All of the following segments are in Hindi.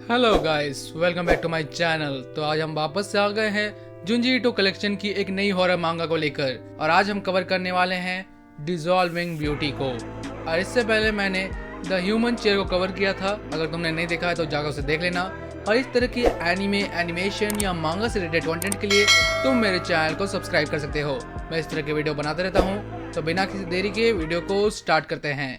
Hello guys, welcome back to my channel. तो आज हम वापस से आ गए हैं जुंजी ईटो कलेक्शन की एक नई हॉरर मांगा को लेकर, और आज हम कवर करने वाले हैं डिसॉल्विंग ब्यूटी को। और इससे पहले मैंने द ह्यूमन चेयर को कवर किया था, अगर तुमने नहीं देखा है तो जाकर उसे देख लेना। और इस तरह की एनिमेशन या मांगा से रिलेटेड कंटेंट के लिए तुम मेरे चैनल को सब्सक्राइब कर सकते हो। मैं इस तरह के वीडियो बनाते रहता हूँ। तो बिना किसी देरी के वीडियो को स्टार्ट करते हैं।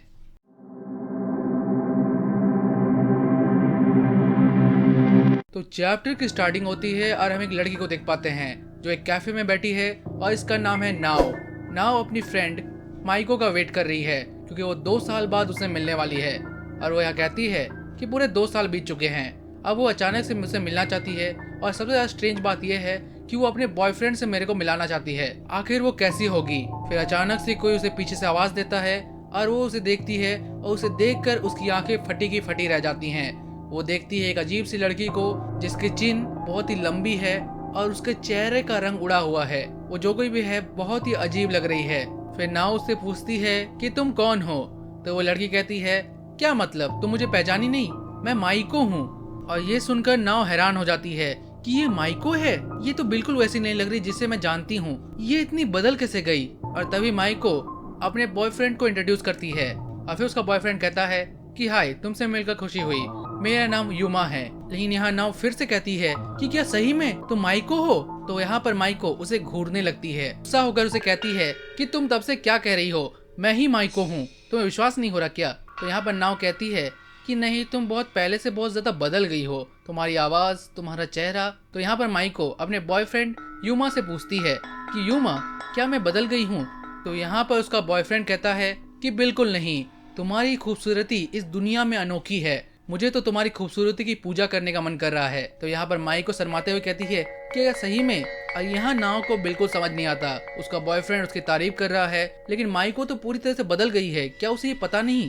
तो चैप्टर की स्टार्टिंग होती है और हम एक लड़की को देख पाते हैं जो एक कैफे में बैठी है, और इसका नाम है नाओ। नाओ अपनी फ्रेंड माइको का वेट कर रही है क्योंकि वो 2 साल बाद उससे मिलने वाली है। और वो यह कहती है कि पूरे 2 साल बीत चुके हैं। अब वो अचानक से मुझसे मिलना चाहती है, और सबसे ज्यादा स्ट्रेंज बात यह है कि वो अपने बॉयफ्रेंड से मेरे को मिलाना चाहती है। आखिर वो कैसी होगी? फिर अचानक से कोई उसे पीछे से आवाज देता है और वो उसे देखती है, और उसे देखकर उसकी आंखें फटी की फटी रह जाती हैं। वो देखती है एक अजीब सी लड़की को जिसकी चिन बहुत ही लंबी है और उसके चेहरे का रंग उड़ा हुआ है। वो जो कोई भी है बहुत ही अजीब लग रही है। फिर नाव उससे पूछती है कि तुम कौन हो? तो वो लड़की कहती है, क्या मतलब, तुम मुझे पहचानी नहीं? मैं माइको हूँ। और ये सुनकर नाव हैरान हो जाती है कि ये माइको है, ये तो बिल्कुल वैसी नहीं लग रही जिसे मैं जानती हूँ। ये इतनी बदल कैसे गई? और तभी माइको अपने बॉयफ्रेंड को इंट्रोड्यूस करती है, और फिर उसका बॉयफ्रेंड कहता है कि हाय, तुमसे मिलकर खुशी हुई, मेरा नाम युमा है। लेकिन यहाँ नाव फिर से कहती है कि क्या सही में तुम माइको हो? तो यहाँ पर माइको उसे घूरने लगती है। गुस्सा होकर उसे कहती है कि तुम तब से क्या कह रही हो, मैं ही माइको हूँ, तुम्हें विश्वास नहीं हो रहा क्या? तो यहाँ पर नाव कहती है कि नहीं, तुम बहुत पहले से बहुत ज्यादा बदल गई हो, तुम्हारी आवाज, तुम्हारा चेहरा। तो यहाँ पर माइको अपने बॉयफ्रेंड युमा से पूछती है कि युमा, क्या मैं बदल गई हूँ? तो यहाँ पर उसका बॉयफ्रेंड कहता है कि बिल्कुल नहीं, तुम्हारी खूबसूरती इस दुनिया में अनोखी है, मुझे तो तुम्हारी खूबसूरती की पूजा करने का मन कर रहा है। तो यहाँ पर माई को शर्माते हुए कहती है कि क्या सही में? और यहाँ नाव को बिल्कुल समझ नहीं आता। उसका बॉयफ्रेंड उसकी तारीफ कर रहा है, लेकिन माई को तो पूरी तरह से बदल गई है, क्या उसे ये पता नहीं?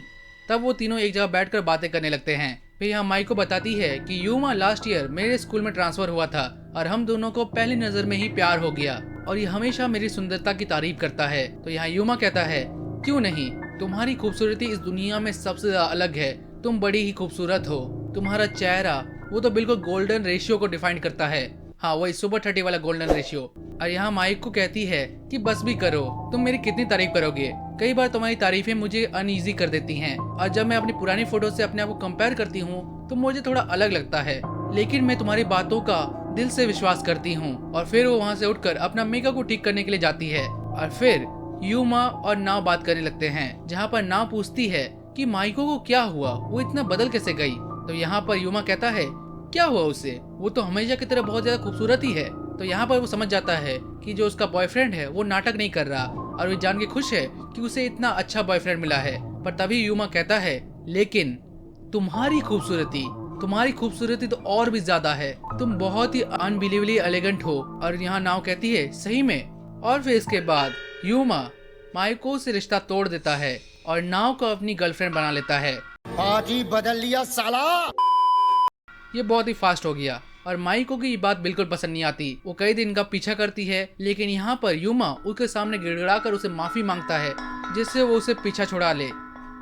तब वो तीनों एक जगह बैठकर बातें करने लगते हैं। फिर यहाँ माई को बताती है कि युमा लास्ट ईयर मेरे स्कूल में ट्रांसफर हुआ था, और हम दोनों को पहली नजर में ही प्यार हो गया, और ये हमेशा मेरी सुंदरता की तारीफ करता है। तो यहाँ युमा कहता है, क्यों नहीं, तुम्हारी खूबसूरती इस दुनिया में सबसे ज्यादा अलग है, तुम बड़ी ही खूबसूरत हो। तुम्हारा चेहरा वो तो बिल्कुल गोल्डन रेशियो को डिफाइन करता है। हाँ, वही सुपर 30 वाला गोल्डन रेशियो। और यहाँ माइक को कहती है कि बस भी करो, तुम मेरी कितनी तारीफ करोगे? कई बार तुम्हारी तारीफें मुझे अनईजी कर देती हैं, और जब मैं अपनी पुरानी फोटो से अपने आप को कंपेयर करती हूँ तो मुझे थोड़ा अलग लगता है, लेकिन मैं तुम्हारी बातों का दिल से विश्वास करती हूँ। और फिर वो वहाँ से उठकर अपना मेकअप को ठीक करने के लिए जाती है, और फिर युमा और नाव बात करने लगते हैं, जहाँ पर नाव पूछती है कि माइको को क्या हुआ, वो इतना बदल कैसे गई? तो यहाँ पर युमा कहता है, क्या हुआ उसे, वो तो हमेशा की तरह बहुत ज्यादा खूबसूरत ही है। तो यहाँ पर वो समझ जाता है कि जो उसका बॉयफ्रेंड है वो नाटक नहीं कर रहा, और वो जान के खुश है कि उसे इतना अच्छा बॉयफ्रेंड मिला है। पर तभी युमा कहता है, लेकिन तुम्हारी खूबसूरती तो और भी ज्यादा है, तुम बहुत ही अनबिलीवली एलिगेंट हो। और यहाँ नाव कहती है, सही में? और फिर इसके बाद युमा माइको से रिश्ता तोड़ देता है और नाव को अपनी गर्लफ्रेंड बना लेता है। बाजी बदल लिया साला। ये बहुत ही फास्ट हो गया, और माइको की ये बात बिल्कुल पसंद नहीं आती। वो कई दिन का पीछा करती है, लेकिन यहाँ पर युमा उसके सामने गिड़गिड़ाकर उसे माफी मांगता है, जिससे वो उसे पीछा छुड़ा ले।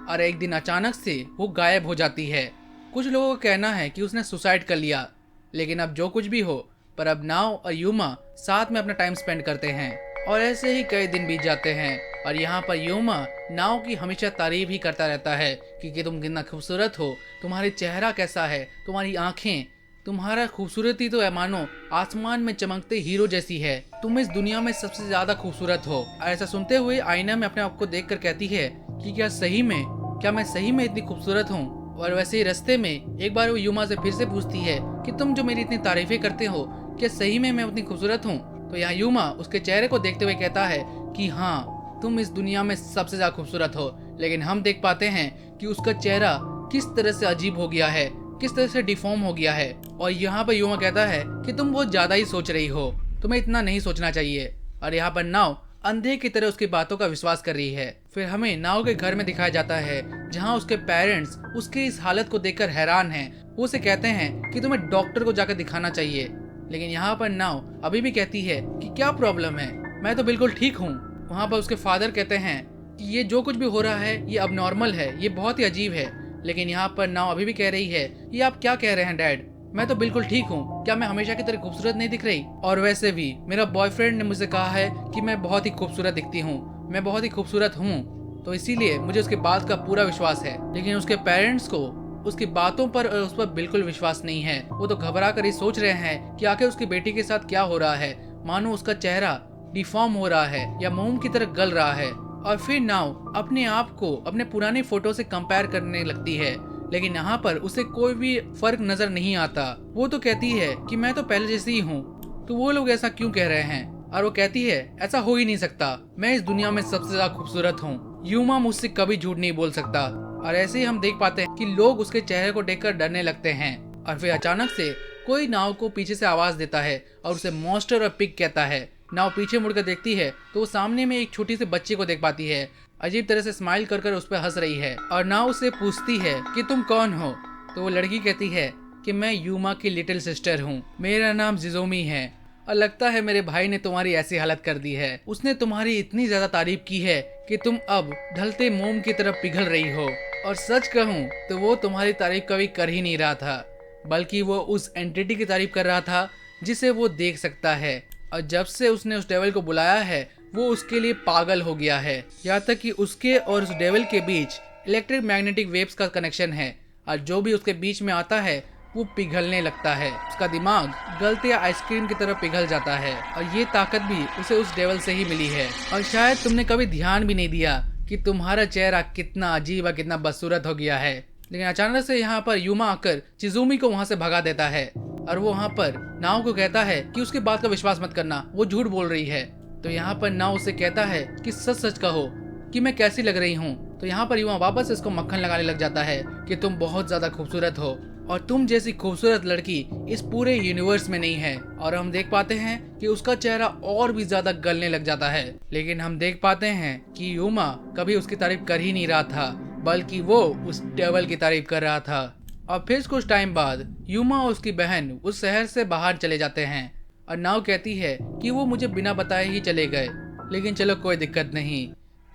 और एक दिन अचानक से वो गायब हो जाती है। कुछ लोगों का कहना है कि उसने सुसाइड कर लिया, लेकिन अब जो कुछ भी हो, पर अब नाव और युमा साथ में अपना टाइम स्पेंड करते हैं। और ऐसे ही कई दिन बीत जाते हैं, और यहाँ पर युमा नाव की हमेशा तारीफ ही करता रहता है कि तुम कितना खूबसूरत हो, तुम्हारी चेहरा कैसा है, तुम्हारी आंखें, तुम्हारा खूबसूरती तो मानो आसमान में चमकते हीरो जैसी है, तुम इस दुनिया में सबसे ज्यादा खूबसूरत हो। ऐसा सुनते हुए आईना में अपने आप को देख कर कहती है कि क्या मैं सही में इतनी खूबसूरत हूँ? और वैसे ही रास्ते में एक बार वो युमा से फिर से पूछती है कि तुम जो मेरी इतनी तारीफें करते हो, क्या सही में मैं उतनी खूबसूरत हूँ? तो यहाँ युमा उसके चेहरे को देखते हुए कहता है कि हाँ, तुम इस दुनिया में सबसे ज्यादा खूबसूरत हो। लेकिन हम देख पाते हैं कि उसका चेहरा किस तरह से अजीब हो गया है, किस तरह से डिफॉर्म हो गया है। और यहाँ पर युमा कहता है कि तुम बहुत ज्यादा ही सोच रही हो, तुम्हें इतना नहीं सोचना चाहिए। और यहाँ पर नाव अंधे की तरह उसकी बातों का विश्वास कर रही है। फिर हमें नाव के घर में दिखाया जाता है, जहाँ उसके पेरेंट्स उसके इस हालत को देखकर हैरान हैं। वो उसे कहते हैं कि तुम्हें डॉक्टर को जाकर दिखाना चाहिए, लेकिन यहाँ पर नाव अभी भी कहती है कि क्या प्रॉब्लम है, मैं तो बिल्कुल ठीक हूँ। वहाँ पर उसके फादर कहते हैं कि ये जो कुछ भी हो रहा है ये अब नॉर्मल है, ये बहुत ही अजीब है, लेकिन यहाँ पर नाव अभी भी कह रही है, ये आप क्या कह रहे हैं डैड, मैं तो बिल्कुल ठीक हूँ, क्या मैं हमेशा की तरह खूबसूरत नहीं दिख रही? और वैसे भी मेरा बॉयफ्रेंड ने मुझे कहा है कि मैं बहुत ही खूबसूरत दिखती हूँ, मैं बहुत ही खूबसूरत हूँ, तो इसीलिए मुझे उसके बात का पूरा विश्वास है। लेकिन उसके पेरेंट्स को उसकी बातों पर और उस पर बिल्कुल विश्वास नहीं है। वो तो घबरा कर ही सोच रहे हैं कि आखिर उसकी बेटी के साथ क्या हो रहा है, मानो उसका चेहरा डिफॉर्म हो रहा है या मोम की तरह गल रहा है। और फिर नाव अपने आप को अपने पुराने फोटो से कंपेयर करने लगती है, लेकिन यहाँ पर उसे कोई भी फर्क नजर नहीं आता। वो तो कहती है कि मैं तो पहले जैसी ही हूँ, तो वो लोग ऐसा क्यों कह रहे हैं? और वो कहती है ऐसा हो ही नहीं सकता, मैं इस दुनिया में सबसे ज्यादा खूबसूरत हूँ, यूमा मुझसे कभी झूठ नहीं बोल सकता। और ऐसे ही हम देख पाते हैं कि लोग उसके चेहरे को देखकर डरने लगते हैं। और फिर अचानक से कोई नाव को पीछे से आवाज देता है और उसे मॉन्स्टर और पिग कहता है। नाव पीछे मुड़कर देखती है तो वो सामने में एक छोटी सी बच्ची को देख पाती है, अजीब तरह से स्माइल कर कर उस पर हंस रही है। और नाव उससे पूछती है कि तुम कौन हो? तो वो लड़की कहती है कि मैं यूमा की लिटिल सिस्टर हूँ, मेरा नाम जिजोमी है, और लगता है मेरे भाई ने तुम्हारी ऐसी हालत कर दी है, उसने तुम्हारी इतनी ज्यादा तारीफ की है कि तुम अब ढलते मोम की तरफ पिघल रही हो। और सच कहूँ तो वो तुम्हारी तारीफ कभी कर ही नहीं रहा था, बल्कि वो उस एंटिटी की तारीफ कर रहा था जिसे वो देख सकता है। और जब से उसने उस डेविल को बुलाया है वो उसके लिए पागल हो गया है, यहाँ तक कि उसके और उस डेविल के बीच इलेक्ट्रिक मैग्नेटिक वेव्स का कनेक्शन है, और जो भी उसके बीच में आता है वो पिघलने लगता है। उसका दिमाग गलते आइसक्रीम की तरह पिघल जाता है, और ये ताकत भी उसे उस डेविल से ही मिली है। और शायद तुमने कभी ध्यान भी नहीं दिया कि तुम्हारा चेहरा कितना अजीब और कितना बदसूरत हो गया है। लेकिन अचानक से यहाँ पर यूमा आकर चिजुमी को वहाँ से भगा देता है, और वो वहाँ पर नाव को कहता है कि उसकी बात का विश्वास मत करना, वो झूठ बोल रही है। तो यहाँ पर नाव उसे कहता है कि सच सच कहो कि मैं कैसी लग रही हूँ। तो यहाँ पर यूमा वापस इसको मक्खन लगाने लग जाता है कि तुम बहुत ज्यादा खूबसूरत हो, और तुम जैसी खूबसूरत लड़की इस पूरे यूनिवर्स में नहीं है। और हम देख पाते हैं कि उसका चेहरा और भी ज्यादा गलने लग जाता है। लेकिन हम देख पाते हैं कि यूमा कभी उसकी तारीफ कर ही नहीं रहा था, बल्कि वो उस डेविल की तारीफ कर रहा था। और फिर कुछ टाइम बाद यूमा और उसकी बहन उस शहर से बाहर चले जाते हैं, और नाव कहती है कि वो मुझे बिना बताए ही चले गए, लेकिन चलो कोई दिक्कत नहीं,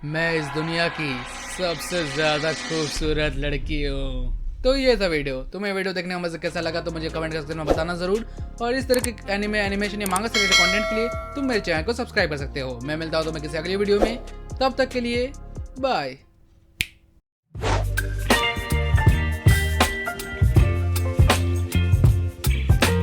मैं इस दुनिया की सबसे ज्यादा खूबसूरत लड़की हूँ। तो ये था वीडियो। तुम्हें वीडियो देखने में मजा कैसा लगा तो मुझे कमेंट सेक्शन में बताना जरूर। और इस तरह के एनिमेशन या मांगा से रिलेटेड कंटेंट के लिए तुम मेरे चैनल को सब्सक्राइब कर सकते हो। मैं मिलता हूँ तुम्हें किसी अगली वीडियो में, तब तक के लिए बाय।